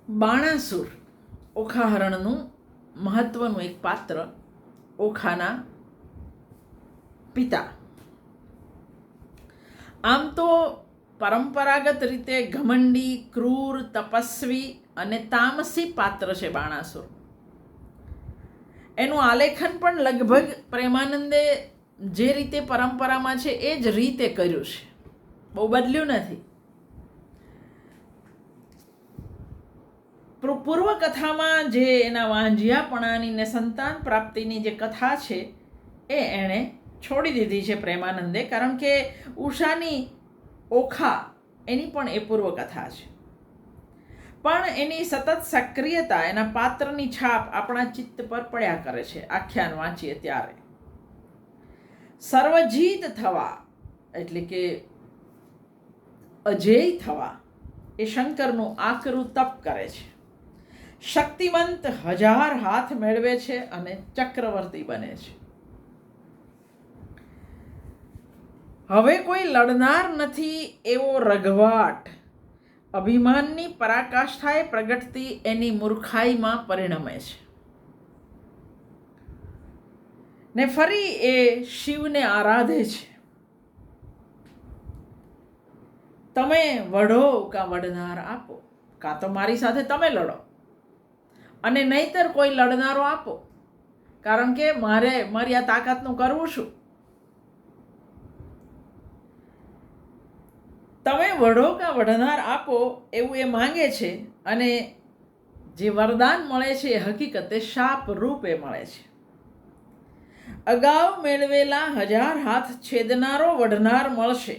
બાણાસુર ઓખા હરણનું મહત્વનું એક પાત્ર, ઓખાના પિતા. આમ તો પરંપરાગત રીતે ઘમંડી, ક્રૂર, તપસ્વી અને તામસી પાત્ર છે બાણાસુર. એનું આલેખન પણ લગભગ પ્રેમાનંદે જે રીતે પરંપરામાં છે એ જ રીતે કર્યું છે, બહુ બદલ્યું નથી. પૂર્વ કથામાં જે એના વાંઝિયાપણાની ને સંતાન પ્રાપ્તિની જે કથા છે એ એણે છોડી દીધી છે પ્રેમાનંદે, કારણ કે ઉષાની ઓખા એની પણ એ પૂર્વ કથા છે. પણ એની સતત સક્રિયતા, એના પાત્રની છાપ આપણા ચિત્ત પર પડ્યા કરે છે આખ્યાન વાંચીએ ત્યારે. સર્વજીત થવા એટલે કે અજેય થવા એ શંકરનું આકરું તપ કરે છે. શક્તિવંત 1000 હાથ મેળવે છે અને ચક્રવર્તી બને છે. હવે કોઈ લડનાર નથી એવો રઘવાટ અભિમાનની પરાકાષ્ઠાએ પ્રગટતી એની મૂર્ખાઈમાં પરિણમે છે. ને ફરી એ શિવને આરાધે છે. તમે વઢો કાં વડનાર આપો, કાં તો મારી સાથે તમે લડો અને નહીતર કોઈ લડનારો આપો, કારણ કે મારી આ તાકાતનું કરવું શું. તમે વઢો કાં વઢનાર આપો એવું એ માંગે છે, અને જે વરદાન મળે છે એ હકીકતે શાપ રૂપે મળે છે. અગાઉ મેળવેલા 1000 હાથ છેદનારો વઢનાર મળશે.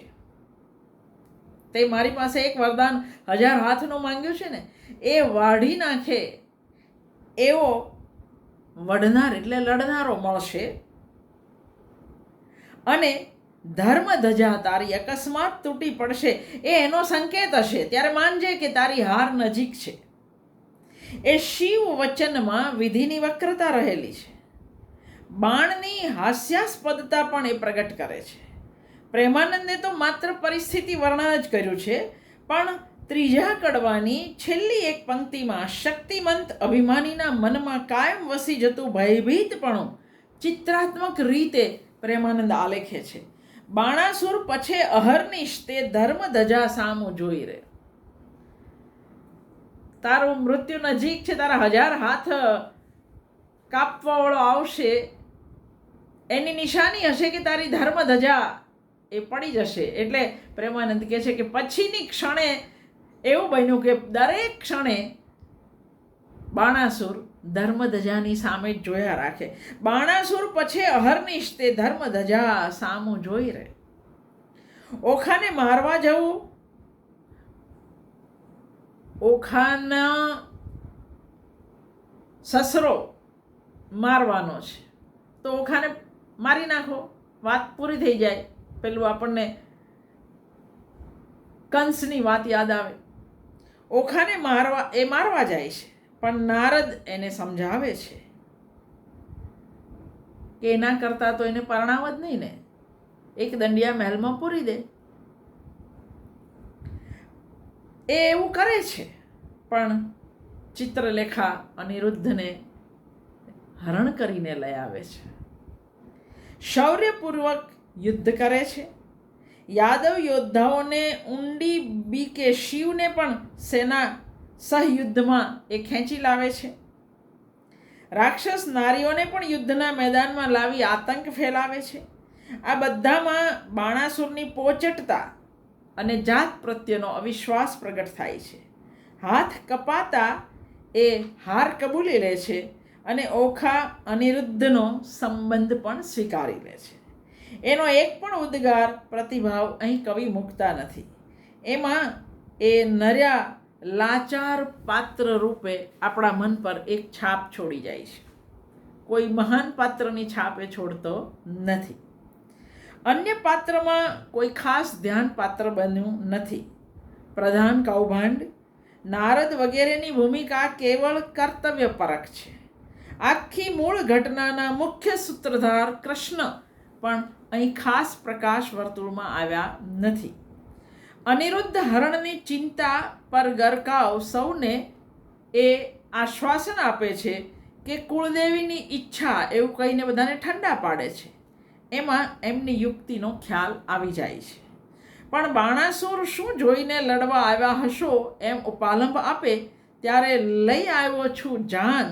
તે મારી પાસે એક વરદાન 1000 હાથનું માંગ્યું છે ને, એ વાઢી નાખે એવો વઢનાર એટલે લડનારો મળશે. અને ધર્મ ધજા તારી અકસ્માત તૂટી પડશે એ એનો સંકેત હશે. ત્યારે માનજે કે તારી હાર નજીક છે. એ શિવ વચનમાં વિધિની વક્રતા રહેલી છે. બાણની હાસ્યાસ્પદતા પણ એ પ્રગટ કરે છે. પ્રેમાનંદે તો માત્ર પરિસ્થિતિ વર્ણન જ કર્યું છે, પણ ત્રીજા કડવાની છેલ્લી એક પંક્તિમાં શક્તિમંત અભિમાનીના મનમાં કાયમ વસી જતું ભયભીતપણું ચિત્રાત્મક રીતે પ્રેમાનંદ આલેખે છે. બાણાસુર પછે અહર્નિશ તે ધર્મ ધજા સામું જોઈ રહે. તારું મૃત્યુ નજીક છે, તારા 1000 હાથ કાપવાવાળો આવશે, એની નિશાની હશે કે તારી ધર્મ ધજા એ પડી જશે. એટલે પ્રેમાનંદ કહે છે કે પછીની ક્ષણે એવું બન્યું કે દરેક ક્ષણે બાણાસુર ધર્મધજાની સામે જ જોયા રાખે. બાણાસુર પછી અહર્નિશ તે ધર્મધજા સામું જોઈ રહે. ઓખાને મારવા જવું, ઓખાના સસરો મારવાનો છે તો ઓખાને મારી નાખો, વાત પૂરી થઈ જાય. પેલું આપણને કંસની વાત યાદ આવે. ઓખાને મારવા જાય છે, પણ નારદ એને સમજાવે છે કે એના કરતાં તો એને પરણાવ જ નહીં ને, એક દંડિયા મહેલમાં પૂરી દે. એ એવું કરે છે, પણ ચિત્રલેખા અનિરુદ્ધને હરણ કરીને લઈ આવે છે. શૌર્યપૂર્વક યુદ્ધ કરે છે. યાદવ યોદ્ધાઓને ઊંડી બીકે શિવને પણ સેના સહયુદ્ધમાં એ ખેંચી લાવે છે. રાક્ષસ નારીઓને પણ યુદ્ધના મેદાનમાં લાવી આતંક ફેલાવે છે. આ બધામાં બાણાસુરની પોચટતા અને જાત પ્રત્યેનો અવિશ્વાસ પ્રગટ થાય છે. હાથ કપાતા એ હાર કબૂલી લે છે અને ઓખા અનિરુદ્ધનો સંબંધ પણ સ્વીકારી લે છે. એનો એક પણ ઉદ્ગાર પ્રતિભાવ અહીં કવિ મૂકતા નથી. એમાં એ નર્યા લાચાર પાત્ર રૂપે આપણા મન પર એક છાપ છોડી જાય છે. કોઈ મહાન પાત્રની છાપ એ છોડતો નથી. અન્ય પાત્રમાં કોઈ ખાસ ધ્યાન પાત્ર બન્યું નથી. પ્રધાન કૌભાંડ, નારદ વગેરેની ભૂમિકા કેવળ કર્તવ્યપરક છે. આખી મૂળ ઘટનાના મુખ્ય સૂત્રધાર કૃષ્ણ પણ અહીં ખાસ પ્રકાશ વર્તુળમાં આવ્યા નથી. અનિરુદ્ધ હરણની ચિંતા પર ગરકાવ સૌને એ આશ્વાસન આપે છે કે કુળદેવીની ઈચ્છા એવું કહીને બધાને ઠંડા પાડે છે. એમાં એમની યુક્તિનો ખ્યાલ આવી જાય છે. પણ બાણાસુર શું જોઈને લડવા આવ્યા હશો એમ ઉપાલંબ આપે ત્યારે લઈ આવ્યો છું જાન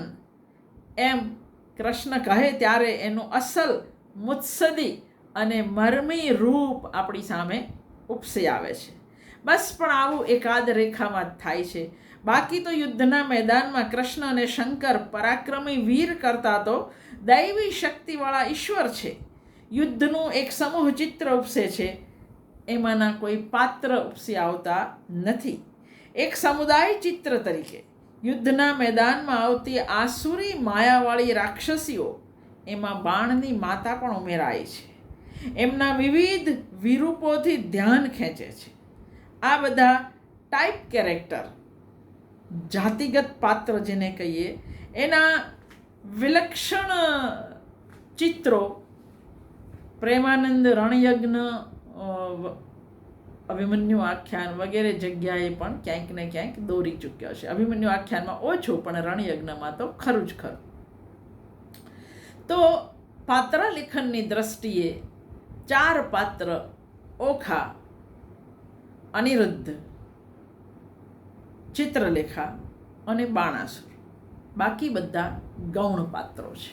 એમ કૃષ્ણ કહે ત્યારે એનું અસલ મુત્સદી અને મર્મી રૂપ આપણી સામે ઉપસી આવે છે. બસ પણ આવું એકાદ રેખામાં જ થાય છે. બાકી તો યુદ્ધના મેદાનમાં કૃષ્ણ અને શંકર પરાક્રમી વીર કરતા તો દૈવી શક્તિવાળા ઈશ્વર છે. યુદ્ધનું એક સમૂહ ચિત્ર ઉપસે છે. એમાંના કોઈ પાત્ર ઉપસી આવતા નથી. એક સમુદાય ચિત્ર તરીકે યુદ્ધના મેદાનમાં આવતી આસુરી માયાવાળી રાક્ષસીઓ, એમાં બાણની માતા પણ ઉમેરાય છે. એમના વિવિધ વિરૂપોથી ધ્યાન ખેંચે છે. આ બધા ટાઈપ કેરેક્ટર, જાતિગત પાત્ર જેને કહીએ, એના વિલક્ષણ ચિત્રો પ્રેમાનંદ રણયજ્ઞ, અભિમન્યુ આખ્યાન વગેરે જગ્યાએ પણ ક્યાંક ને ક્યાંક દોરી ચૂક્યો છે. અભિમન્યુ આખ્યાનમાં ઓછું, પણ રણયજ્ઞમાં તો ખરું જ ખરું. તો પાત્ર લેખનની દ્રષ્ટિએ 4 પાત્ર ઓખા, અનિરુદ્ધ, ચિત્રલેખા અને બાણાસુર, બાકી બધા ગૌણ પાત્રો છે.